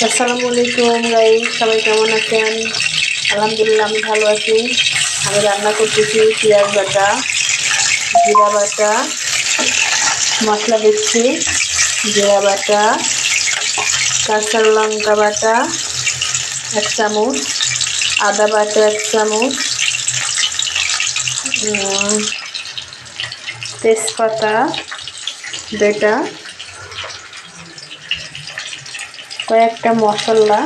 আসসালামু আলাইকুম গাইস, সবাই কেমন আছেন? আলহামদুলিল্লাহ আমি ভালো আছি। আমি রান্না করতেছি পেঁয়াজ বাটা, জিরা বাটা, মশলা দিচ্ছি জিরা বাটা, কাঁচা লঙ্কা বাটা 1 চামচ, আদা বাটা 1 চামচ, তেজপাতা বেটা, কয়েকটা মশলা,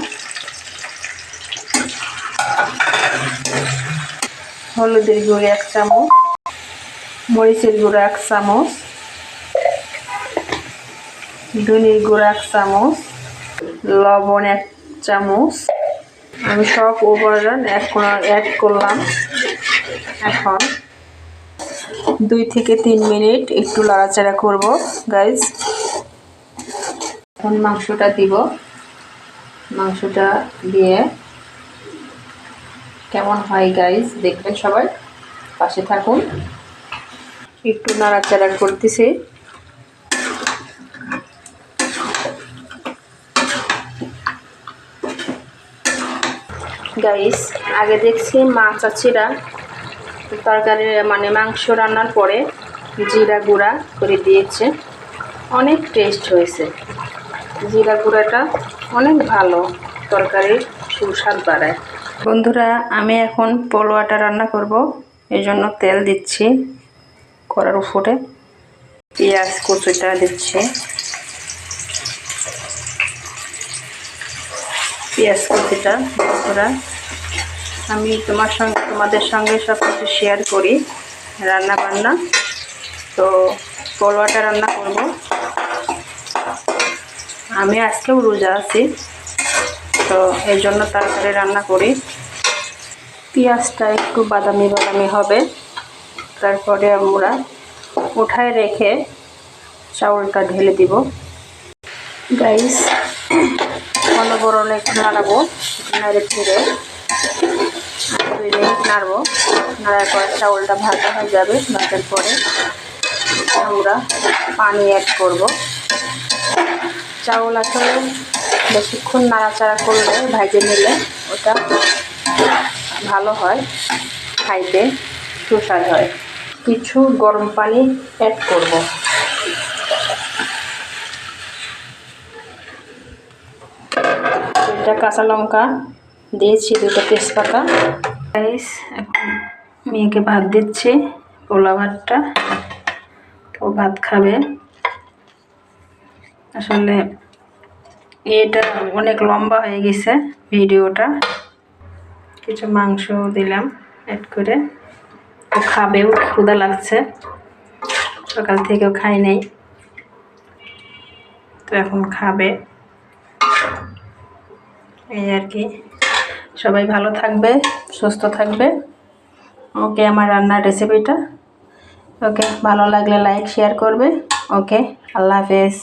হলুদের গুঁড়ো 1 চামচ, মরিচের গুঁড়ো 1 চামচ, ধনিয়ার গুঁড়ো 1 চামচ, লবণ 1 চামচ। আমি সব উপকরণ অ্যাড করলাম। এখন 2 থেকে 3 মিনিট একটু নাড়াচাড়া করব গাইস। এখন মাংসটা দিব। মাংসটা দিয়ে কেমন হয় গাইস দেখবেন, সবাই পাশে থাকুন। একটু নাড়াচাড়া করতেছি। গাইস আগে দেখছি মা চাচিরা তরকারি মাংস রান্নার পরে জিরা গুঁড়া করে দিয়েছে, অনেক টেস্ট হয়েছে। জিরা গুঁড়াটা অনেক ভালো, তরকারির সুস্বাদ বাড়ায়। বন্ধুরা আমি এখন পোলোয়াটা রান্না করব, এই জন্য তেল দিচ্ছি কড়ার উপরে। পেঁয়াজ কুচিটা দিচ্ছি, পেঁয়াজ কুচিটা। বন্ধুরা আমি তোমাদের সঙ্গে সব কিছু শেয়ার করি, রান্না বান্না। তো পোলোয়াটা রান্না করব। আমি আজকেও রোজা আছি, তো এই জন্য তাড়াতাড়ি রান্না করি। পেঁয়াজটা একটু বাদামি বাদামি হবে, তারপরে আমরা উঠায় রেখে চাউলটা ঢেলে দিব। গাইস অনবরণে একটু নাড়াবো, নাড়ে ছেড়ে 2 মিনিট নাড়বো। নাড়ার পর চাউলটা ভাজা হয়ে যাবে। ভাজার পরে আমরা পানি অ্যাড করব। চাউল আসলে বেশিক্ষণ নাড়াচাড়া করলে, ভাজে নিলে ওটা ভালো হয়, খাইতে সুস্বাদ হয়। কিছু গরম পানি অ্যাড করব। দুটা কাঁচা লঙ্কা দিয়েছি, 2টা তেজপাতা। গাইস এখন মেয়েকে ভাত দিচ্ছি, পোলা ভাতটা। তো ভাত খাবে। আসলে এটা অনেক লম্বা হয়ে গেছে ভিডিওটা। কিছু মাংস দিলাম অ্যাড করে। ও খাবেও, ক্ষুধা লাগছে, সকাল থেকেও খাই নাই, তো এখন খাবে। এই আর কি। সবাই ভালো থাকবে, সুস্থ থাকবে। ওকে আমার রান্নার রেসিপিটা। ওকে ভালো লাগলে লাইক শেয়ার করবে। ওকে আল্লাহ হাফেজ।